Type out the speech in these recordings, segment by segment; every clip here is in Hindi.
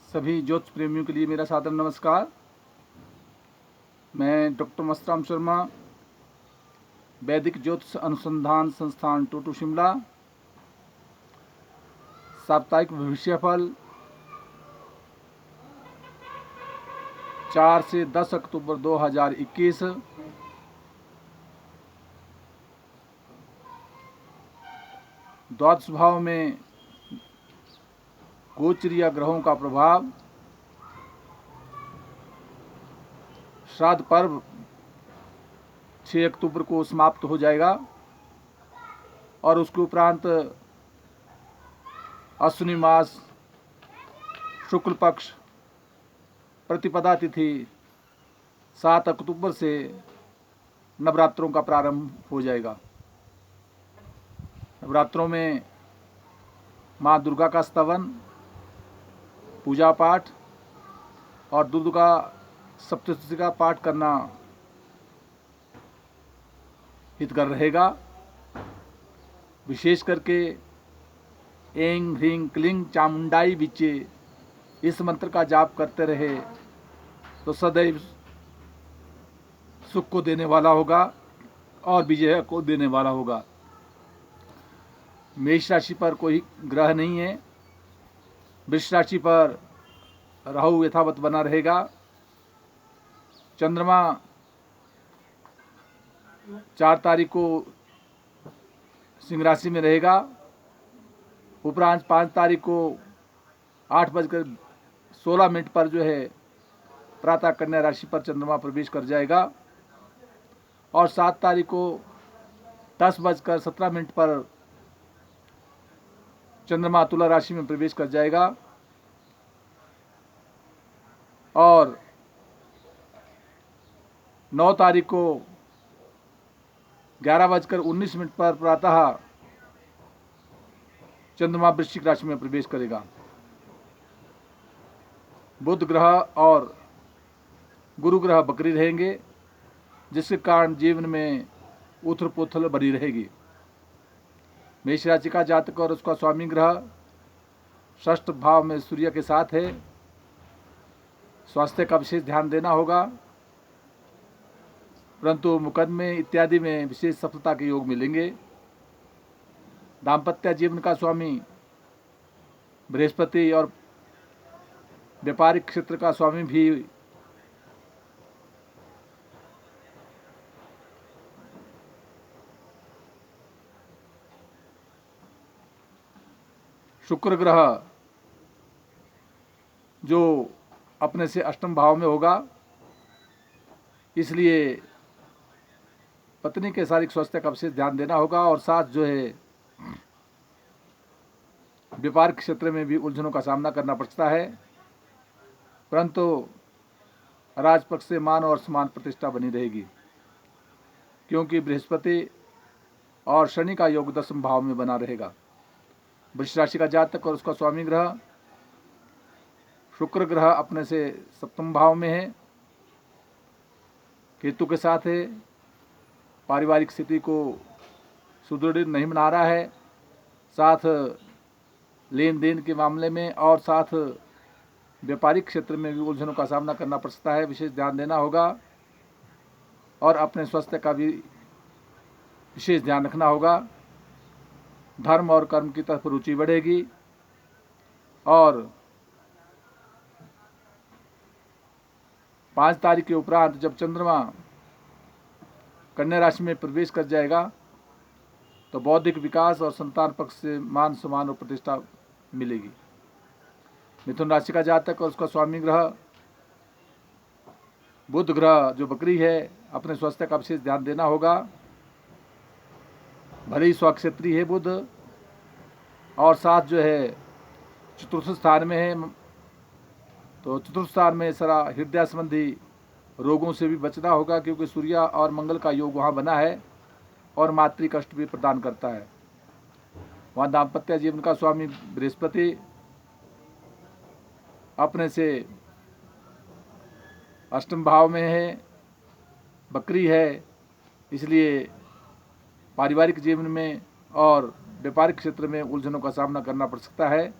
सभी ज्योतिष प्रेमियों के लिए मेरा सादर नमस्कार। मैं डॉक्टर मस्तराम शर्मा, वैदिक ज्योतिष अनुसंधान संस्थान टूटू शिमला। साप्ताहिक भविष्यफल 4 से 10 अक्टूबर 2021। द्वादश भाव में गोचरीय ग्रहों का प्रभाव। श्राद्ध पर्व 6 अक्टूबर को समाप्त हो जाएगा और उसके उपरांत अश्विनी मास शुक्ल पक्ष प्रतिपदा तिथि 7 अक्टूबर से नवरात्रों का प्रारंभ हो जाएगा। नवरात्रों में माँ दुर्गा का स्तवन, पूजा पाठ और दुर्गा सप्तशती का पाठ करना हितकर रहेगा। विशेष करके ऐं ह्रीं क्लीं चामुंडाई विचे इस मंत्र का जाप करते रहे तो सदैव सुख को देने वाला होगा और विजय को देने वाला होगा। मेष राशि पर कोई ग्रह नहीं है। वृष राशि पर राहु यथावत बना रहेगा। चंद्रमा 4 तारीख को सिंह राशि में रहेगा। उपरांत 5 तारीख को 8:16 पर जो है प्रातः कन्या राशि पर चंद्रमा प्रवेश कर जाएगा और 7 तारीख को 10:17 पर चंद्रमा तुला राशि में प्रवेश कर जाएगा और 9 तारीख को 11:19 पर प्रातः चंद्रमा वृश्चिक राशि में प्रवेश करेगा। बुध ग्रह और गुरु ग्रह बकरी रहेंगे, जिसके कारण जीवन में उथल पुथल बनी रहेगी। मेष राशि का जातक और उसका स्वामी ग्रह षष्ठ भाव में सूर्य के साथ है। स्वास्थ्य का विशेष ध्यान देना होगा, परंतु मुकदमे इत्यादि में विशेष सफलता के योग मिलेंगे। दाम्पत्य जीवन का स्वामी बृहस्पति और व्यापारिक क्षेत्र का स्वामी भी शुक्र ग्रह जो अपने से अष्टम भाव में होगा, इसलिए पत्नी के शारीरिक स्वास्थ्य का विशेष ध्यान देना होगा और साथ जो है व्यापार क्षेत्र में भी उलझनों का सामना करना पड़ता है, परंतु राजपक्ष से मान और समान प्रतिष्ठा बनी रहेगी, क्योंकि बृहस्पति और शनि का योग 10वें भाव में बना रहेगा। वृष राशि का जातक और उसका स्वामी ग्रह शुक्र ग्रह अपने से 7वें भाव में है, केतु के साथ है। पारिवारिक स्थिति को सुदृढ़ नहीं बना रहा है, साथ लेन देन के मामले में और साथ व्यापारिक क्षेत्र में भी उलझनों का सामना करना पड़ सकता है। विशेष ध्यान देना होगा और अपने स्वास्थ्य का भी विशेष ध्यान रखना होगा। धर्म और कर्म की तरफ रुचि बढ़ेगी और 5 तारीख के उपरांत जब चंद्रमा कन्या राशि में प्रवेश कर जाएगा तो बौद्धिक विकास और संतान पक्ष से मान सम्मान और प्रतिष्ठा मिलेगी। मिथुन राशि का जातक और उसका स्वामी ग्रह बुध ग्रह जो बकरी है, अपने स्वास्थ्य का विशेष ध्यान देना होगा। भले ही स्वक्षेत्री है बुध और साथ जो है चतुर्थ स्थान में है, तो चतुर्थ स्थान में सारा हृदय संबंधी रोगों से भी बचना होगा, क्योंकि सूर्य और मंगल का योग वहाँ बना है और मातृ कष्ट भी प्रदान करता है। वहाँ दाम्पत्य जीवन का स्वामी बृहस्पति अपने से अष्टम भाव में है, बकरी है, इसलिए पारिवारिक जीवन में और व्यापारिक क्षेत्र में उलझनों का सामना करना पड़ सकता है।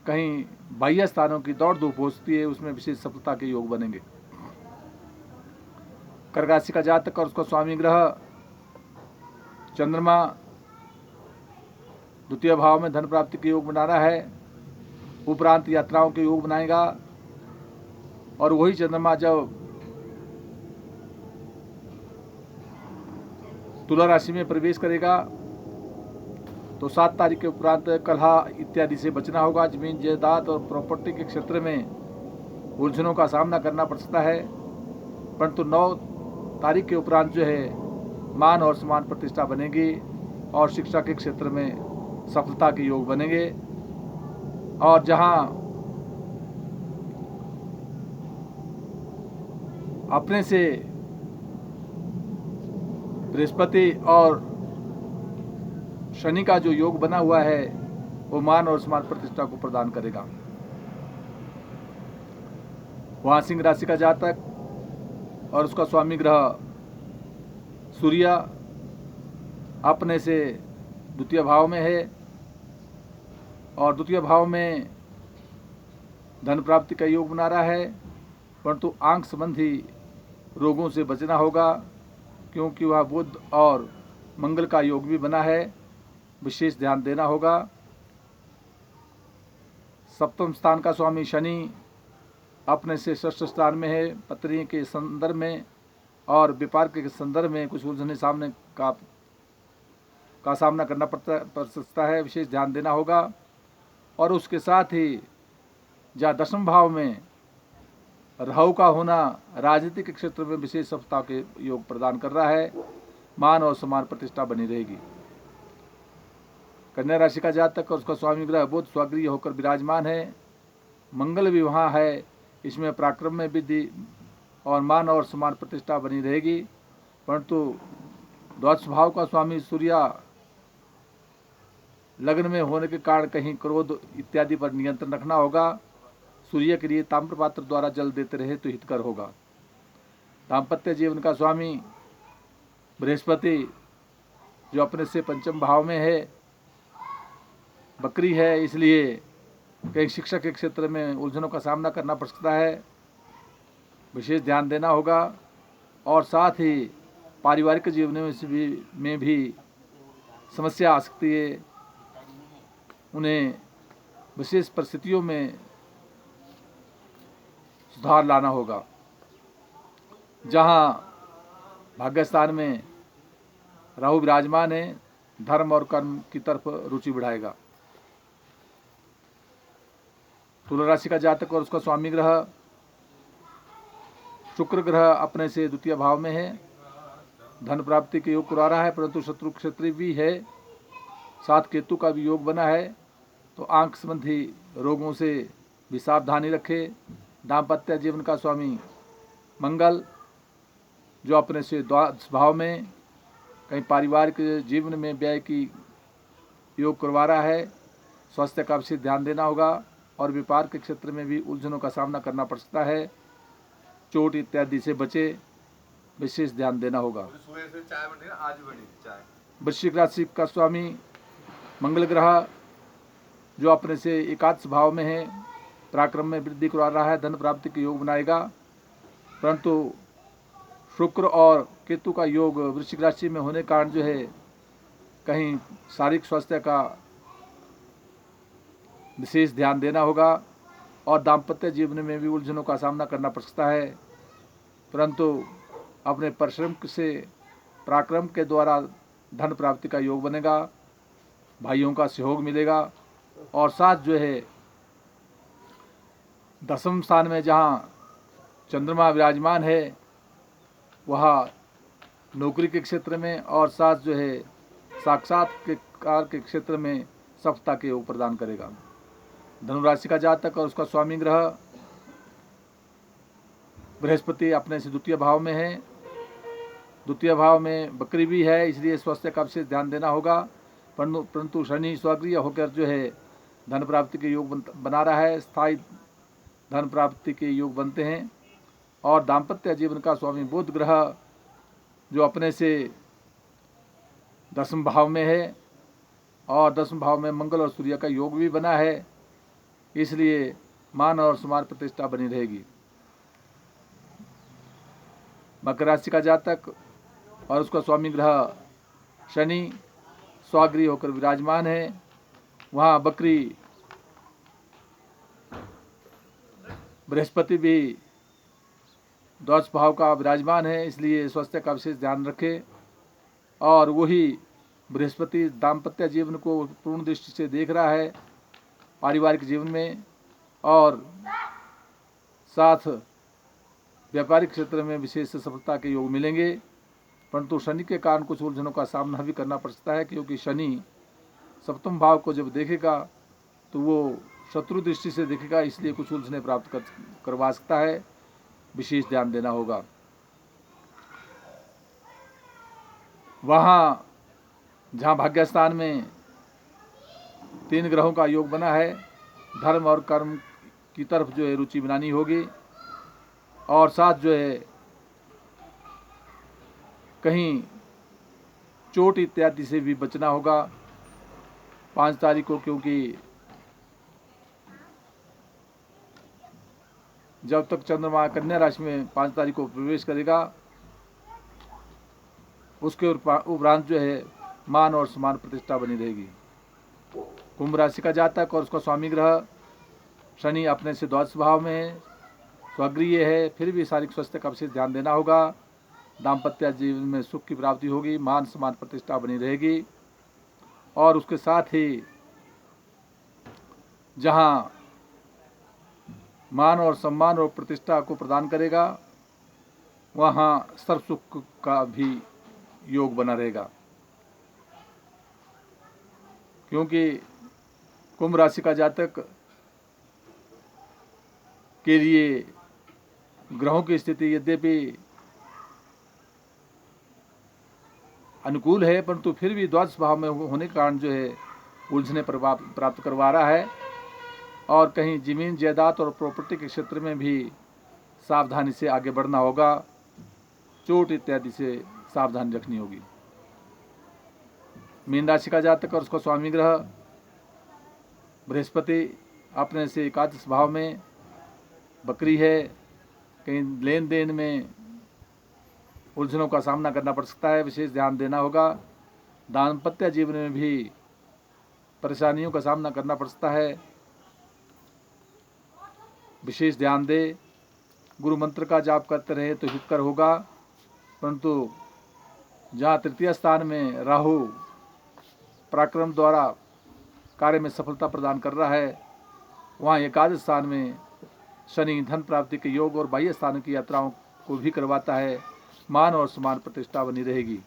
कहीं बाह्य स्थानों की दौड़ धूप हो सकती है, उसमें विशेष सफलता के योग बनेंगे। कर्क राशि का जातक और उसका स्वामी ग्रह चंद्रमा द्वितीय भाव में धन प्राप्ति के योग बना रहा है, उपरांत यात्राओं के योग बनाएगा। और वही चंद्रमा जब तुला राशि में प्रवेश करेगा तो 7 तारीख के उपरांत कलह इत्यादि से बचना होगा। जमीन जायदाद और प्रॉपर्टी के क्षेत्र में उलझनों का सामना करना पड़ सकता है, परंतु 9 तारीख के उपरांत जो है मान और सम्मान प्रतिष्ठा बनेगी और शिक्षा के क्षेत्र में सफलता के योग बनेंगे। और जहां अपने से बृहस्पति और शनि का जो योग बना हुआ है वो मान और सम्मान प्रतिष्ठा को प्रदान करेगा। वहां सिंह राशि का जातक और उसका स्वामी ग्रह सूर्य अपने से द्वितीय भाव में है और द्वितीय भाव में धन प्राप्ति का योग बना रहा है, परंतु आंख संबंधी रोगों से बचना होगा क्योंकि वह बुध और मंगल का योग भी बना है, विशेष ध्यान देना होगा। सप्तम स्थान का स्वामी शनि अपने से षष्ठ स्थान में है, पत्नी के संदर्भ में और व्यापार के संदर्भ में कुछ उलझने सामने का सामना करना पड़ सकता है, विशेष ध्यान देना होगा। और उसके साथ ही जहाँ दशम भाव में राहु का होना राजनीतिक क्षेत्र में विशेष सफलता के योग प्रदान कर रहा है, मान और सम्मान प्रतिष्ठा बनी रहेगी। कन्या राशि का जातक और उसका स्वामी ग्रह बुध स्वगृह होकर विराजमान है, मंगल भी वहाँ है, इसमें पराक्रम में वृद्धि और मान और सम्मान प्रतिष्ठा बनी रहेगी। परंतु द्वादश भाव का स्वामी सूर्य लग्न में होने के कारण कहीं क्रोध इत्यादि पर नियंत्रण रखना होगा। सूर्य के लिए ताम्र पात्र द्वारा जल देते रहे तो हितकर होगा। दाम्पत्य जीवन का स्वामी बृहस्पति जो अपने से पंचम भाव में है, बकरी है, इसलिए कहीं शिक्षा के क्षेत्र में उलझनों का सामना करना पड़ सकता है, विशेष ध्यान देना होगा। और साथ ही पारिवारिक जीवन में भी समस्या आ सकती है, उन्हें विशेष परिस्थितियों में सुधार लाना होगा। जहां भाग्यस्थान में राहु विराजमान है, धर्म और कर्म की तरफ रुचि बढ़ाएगा। तुला राशि का जातक और उसका स्वामी ग्रह शुक्र ग्रह अपने से द्वितीय भाव में है, धन प्राप्ति के योग करा रहा है, परंतु शत्रु क्षेत्री भी है, साथ केतु का भी योग बना है, तो आंख संबंधी रोगों से भी सावधानी रखें। दाम्पत्य जीवन का स्वामी मंगल जो अपने से द्वादश भाव में कहीं पारिवारिक जीवन में व्यय की योग करवा रहा है, स्वास्थ्य का विशेष ध्यान देना होगा। और व्यापार के क्षेत्र में भी उलझनों का सामना करना पड़ सकता है, चोट इत्यादि से बचे, विशेष ध्यान देना होगा। वृश्चिक राशि का स्वामी मंगल ग्रह जो अपने से एकादश भाव में है, पराक्रम में वृद्धि करा रहा है, धन प्राप्ति के योग बनाएगा, परंतु शुक्र और केतु का योग वृश्चिक राशि में होने के कारण जो है कहीं शारीरिक स्वास्थ्य का विशेष ध्यान देना होगा। और दाम्पत्य जीवन में भी उलझनों का सामना करना पड़ सकता है, परंतु अपने परिश्रम से पराक्रम के द्वारा धन प्राप्ति का योग बनेगा, भाइयों का सहयोग मिलेगा। और साथ जो है दसम स्थान में जहाँ चंद्रमा विराजमान है, वह नौकरी के क्षेत्र में और साथ जो है साक्षात्कार के क्षेत्र में सफलता के योग प्रदान करेगा। धनुराशि का जातक और उसका स्वामी ग्रह बृहस्पति अपने से द्वितीय भाव में है, द्वितीय भाव में बकरी भी है, इसलिए स्वास्थ्य का विशेष ध्यान देना होगा। परंतु शनि स्वगृह होकर जो है धन प्राप्ति के योग बना रहा है, स्थायी धन प्राप्ति के योग बनते हैं। और दाम्पत्य जीवन का स्वामी बुध ग्रह जो अपने से दसम भाव में है और दसम भाव में मंगल और सूर्य का योग भी बना है, इसलिए मान और सम्मान प्रतिष्ठा बनी रहेगी। मकर राशि का जातक और उसका स्वामी ग्रह शनि स्वागृह होकर विराजमान है। वहाँ बकरी बृहस्पति भी द्वादश भाव का विराजमान है, इसलिए स्वास्थ्य का विशेष ध्यान रखें। और वही बृहस्पति दाम्पत्य जीवन को पूर्ण दृष्टि से देख रहा है पारिवारिक जीवन में, और साथ व्यापारिक क्षेत्र में विशेष सफलता के योग मिलेंगे। परंतु शनि के कारण कुछ उलझनों का सामना भी करना पड़ सकता है, क्योंकि शनि सप्तम भाव को जब देखेगा तो वो शत्रु दृष्टि से देखेगा, इसलिए कुछ उलझने प्राप्त करवा सकता है, विशेष ध्यान देना होगा। वहाँ जहाँ भाग्यस्थान में 3 ग्रहों का योग बना है, धर्म और कर्म की तरफ जो है रुचि बनानी होगी, और साथ जो है कहीं चोट इत्यादि से भी बचना होगा 5 तारीख को, क्योंकि जब तक चंद्रमा कन्या राशि में 5 तारीख को प्रवेश करेगा, उसके उपरांत जो है मान और सम्मान प्रतिष्ठा बनी रहेगी। कुंभ राशि का जातक और उसका स्वामी ग्रह शनि अपने से द्वादश भाव में है, स्वगृह है, फिर भी शारीरिक स्वास्थ्य का विशेष ध्यान देना होगा। दाम्पत्य जीवन में सुख की प्राप्ति होगी, मान सम्मान प्रतिष्ठा बनी रहेगी। और उसके साथ ही जहाँ मान और सम्मान और प्रतिष्ठा को प्रदान करेगा, वहाँ सर्व सुख का भी योग बना रहेगा, क्योंकि कुंभ राशि का जातक के लिए ग्रहों की स्थिति यद्यपि अनुकूल है, परंतु फिर भी द्वादश भाव में होने के कारण जो है उलझने प्राप्त करवा रहा है। और कहीं जमीन जायदाद और प्रॉपर्टी के क्षेत्र में भी सावधानी से आगे बढ़ना होगा, चोट इत्यादि से सावधानी रखनी होगी। मीन राशि का जातक और उसका स्वामी ग्रह बृहस्पति अपने से एकादश भाव में बकरी है, कहीं लेन देन में उलझनों का सामना करना पड़ सकता है, विशेष ध्यान देना होगा। दाम्पत्य जीवन में भी परेशानियों का सामना करना पड़ सकता है, विशेष ध्यान दे। गुरु मंत्र का जाप करते रहे तो हितकर होगा, परंतु जहाँ तृतीय स्थान में राहु पराक्रम द्वारा कार्य में सफलता प्रदान कर रहा है, वहाँ एकादश स्थान में शनि धन प्राप्ति के योग और बाह्य स्थान की यात्राओं को भी करवाता है, मान और सम्मान प्रतिष्ठा बनी रहेगी।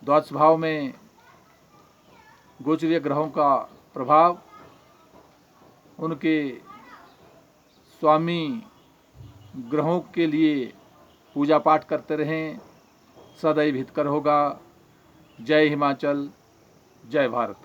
द्वादश भाव में गोचरीय ग्रहों का प्रभाव उनके स्वामी ग्रहों के लिए पूजा पाठ करते रहें, सदैव हितकर होगा। जय हिमाचल, जय भारत।